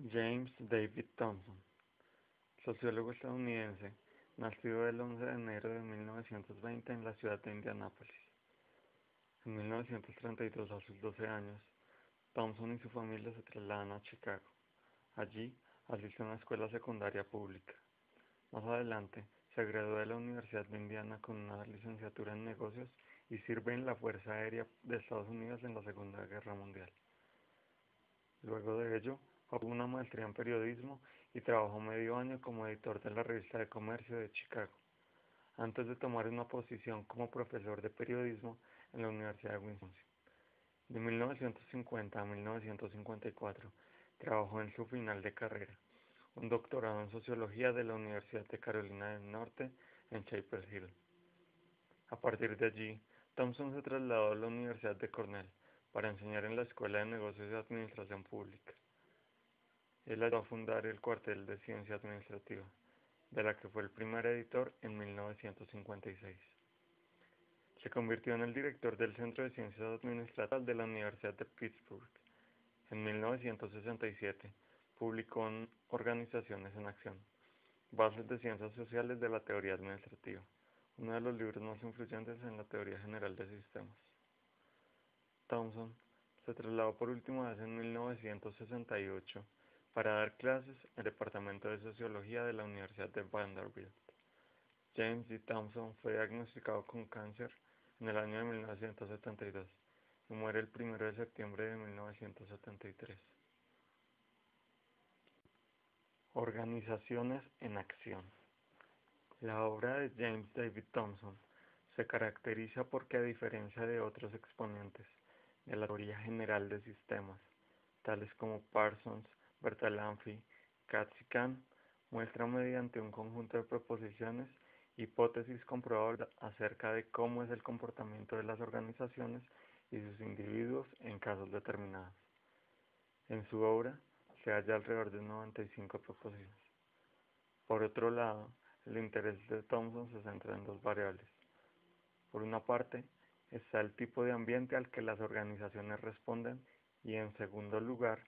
James David Thomson, sociólogo estadounidense, nacido el 11 de enero de 1920 en la ciudad de Indianápolis. En 1932, a sus 12 años, Thomson y su familia se trasladan a Chicago. Allí asiste a una escuela secundaria pública. Más adelante, se graduó de la Universidad de Indiana con una licenciatura en negocios y sirve en la Fuerza Aérea de Estados Unidos en la Segunda Guerra Mundial. Luego de ello, obtuvo una maestría en periodismo y trabajó medio año como editor de la revista de comercio de Chicago, antes de tomar una posición como profesor de periodismo en la Universidad de Wisconsin. De 1950 a 1954, trabajó en su final de carrera, un doctorado en sociología de la Universidad de Carolina del Norte en Chapel Hill. A partir de allí, Thomson se trasladó a la Universidad de Cornell para enseñar en la Escuela de Negocios y Administración Pública. Él ayudó a fundar el cuartel de Ciencia Administrativa, de la que fue el primer editor en 1956. Se convirtió en el director del Centro de Ciencias Administrativas de la Universidad de Pittsburgh. En 1967, publicó en Organizaciones en Acción, Bases de Ciencias Sociales de la Teoría Administrativa, uno de los libros más influyentes en la teoría general de sistemas. Thomson se trasladó por última vez en 1968 para dar clases en el Departamento de Sociología de la Universidad de Vanderbilt. James D. Thomson fue diagnosticado con cáncer en el año de 1972 y muere el 1 de septiembre de 1973. Organizaciones en acción. La obra de James David Thomson se caracteriza porque, a diferencia de otros exponentes de la teoría general de sistemas, tales como Parsons, Bertalanffy, Katz y Kahn, muestra mediante un conjunto de proposiciones hipótesis comprobables acerca de cómo es el comportamiento de las organizaciones y sus individuos en casos determinados. En su obra se halla alrededor de 95 proposiciones. Por otro lado, el interés de Thomson se centra en dos variables. Por una parte, está el tipo de ambiente al que las organizaciones responden y, en segundo lugar,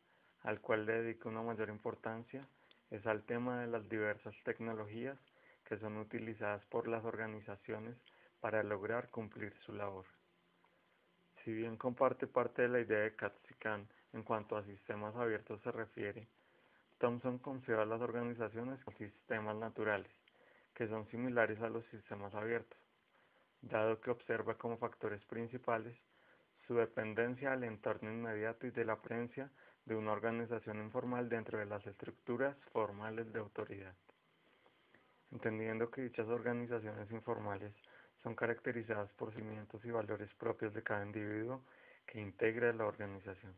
al cual le dedica una mayor importancia, es al tema de las diversas tecnologías que son utilizadas por las organizaciones para lograr cumplir su labor. Si bien comparte parte de la idea de Katz-Kahn en cuanto a sistemas abiertos se refiere, Thomson concibe a las organizaciones como sistemas naturales, que son similares a los sistemas abiertos, dado que observa como factores principales su dependencia al entorno inmediato y de la presencia de una organización informal dentro de las estructuras formales de autoridad, entendiendo que dichas organizaciones informales son caracterizadas por cimientos y valores propios de cada individuo que integra la organización.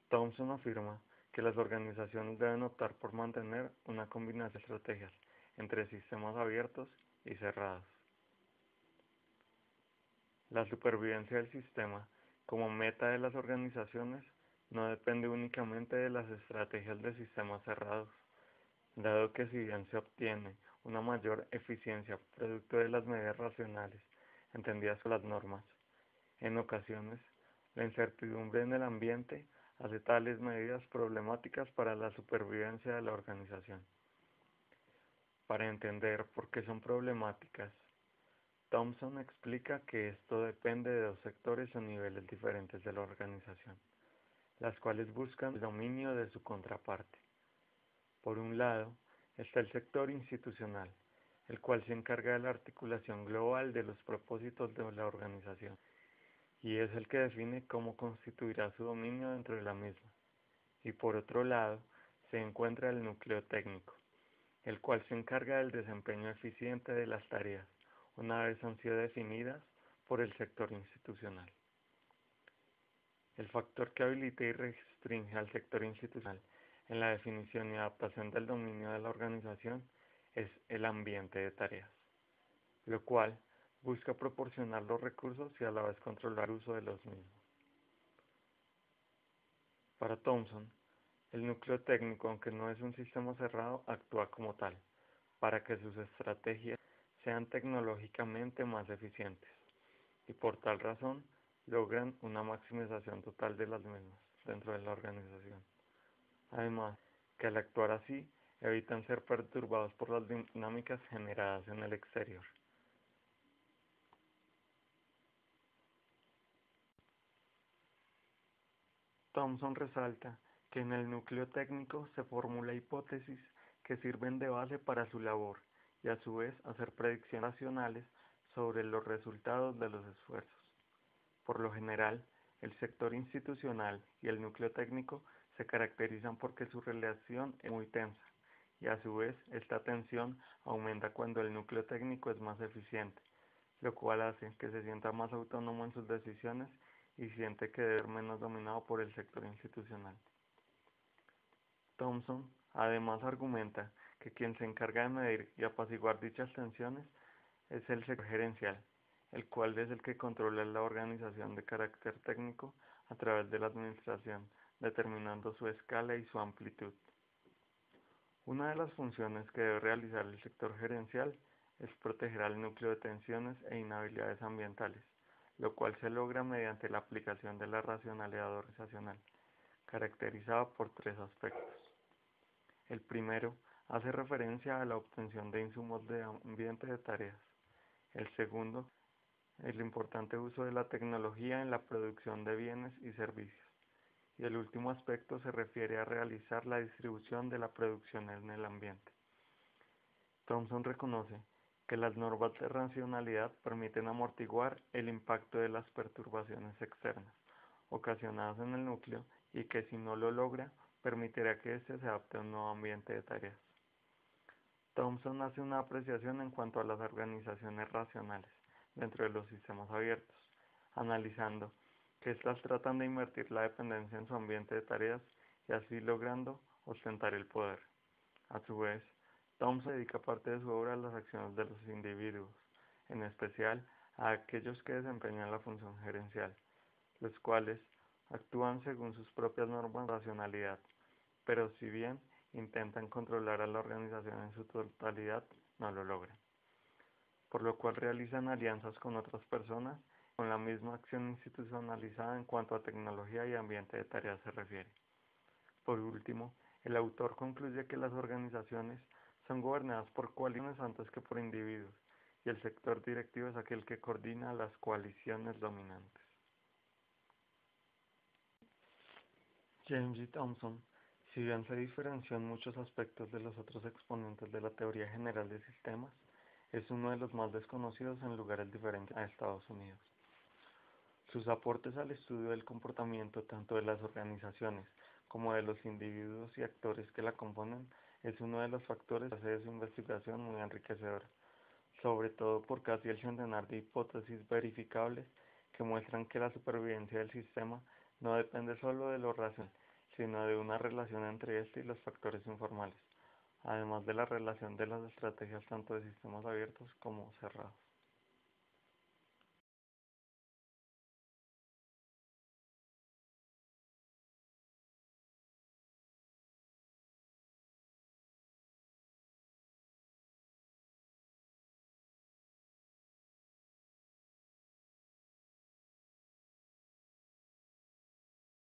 Thomson afirma que las organizaciones deben optar por mantener una combinación de estrategias entre sistemas abiertos y cerrados. La supervivencia del sistema como meta de las organizaciones no depende únicamente de las estrategias de sistemas cerrados, dado que si bien se obtiene una mayor eficiencia producto de las medidas racionales entendidas por las normas, en ocasiones la incertidumbre en el ambiente hace tales medidas problemáticas para la supervivencia de la organización. Para entender por qué son problemáticas, Thomson explica que esto depende de dos sectores o niveles diferentes de la organización, las cuales buscan el dominio de su contraparte. Por un lado, está el sector institucional, el cual se encarga de la articulación global de los propósitos de la organización, y es el que define cómo constituirá su dominio dentro de la misma. Y por otro lado, se encuentra el núcleo técnico, el cual se encarga del desempeño eficiente de las tareas, una vez han sido definidas por el sector institucional. El factor que habilita y restringe al sector institucional en la definición y adaptación del dominio de la organización es el ambiente de tareas, lo cual busca proporcionar los recursos y a la vez controlar el uso de los mismos. Para Thomson, el núcleo técnico, aunque no es un sistema cerrado, actúa como tal, para que sus estrategias sean tecnológicamente más eficientes, y por tal razón logran una maximización total de las mismas dentro de la organización. Además, que al actuar así, evitan ser perturbados por las dinámicas generadas en el exterior. Thomson resalta que en el núcleo técnico se formula hipótesis que sirven de base para su labor y a su vez hacer predicciones racionales sobre los resultados de los esfuerzos. Por lo general, el sector institucional y el núcleo técnico se caracterizan porque su relación es muy tensa y a su vez esta tensión aumenta cuando el núcleo técnico es más eficiente, lo cual hace que se sienta más autónomo en sus decisiones y siente que debe ser menos dominado por el sector institucional. Thomson además argumenta que quien se encarga de medir y apaciguar dichas tensiones es el sector gerencial, el cual es el que controla la organización de carácter técnico a través de la administración, determinando su escala y su amplitud. Una de las funciones que debe realizar el sector gerencial es proteger al núcleo de tensiones e inhabilidades ambientales, lo cual se logra mediante la aplicación de la racionalidad organizacional, caracterizada por tres aspectos. El primero hace referencia a la obtención de insumos de ambiente de tareas. El segundo, el importante uso de la tecnología en la producción de bienes y servicios. Y el último aspecto se refiere a realizar la distribución de la producción en el ambiente. Thomson reconoce que las normas de racionalidad permiten amortiguar el impacto de las perturbaciones externas ocasionadas en el núcleo y que si no lo logra, permitirá que éste se adapte a un nuevo ambiente de tareas. Thomson hace una apreciación en cuanto a las organizaciones racionales dentro de los sistemas abiertos, analizando que éstas tratan de invertir la dependencia en su ambiente de tareas y así logrando ostentar el poder. A su vez, Thomson dedica parte de su obra a las acciones de los individuos, en especial a aquellos que desempeñan la función gerencial, los cuales actúan según sus propias normas de racionalidad, pero si bien intentan controlar a la organización en su totalidad, no lo logran, por lo cual realizan alianzas con otras personas con la misma acción institucionalizada en cuanto a tecnología y ambiente de tareas se refiere. Por último, el autor concluye que las organizaciones son gobernadas por coaliciones antes que por individuos, y el sector directivo es aquel que coordina las coaliciones dominantes. James E. Thomson, si bien se diferenció en muchos aspectos de los otros exponentes de la teoría general de sistemas, es uno de los más desconocidos en lugares diferentes a Estados Unidos. Sus aportes al estudio del comportamiento tanto de las organizaciones como de los individuos y actores que la componen es uno de los factores que hace de su investigación muy enriquecedora, sobre todo por casi el centenar de hipótesis verificables que muestran que la supervivencia del sistema no depende solo de lo racional, sino de una relación entre este y los factores informales, además de la relación de las estrategias tanto de sistemas abiertos como cerrados.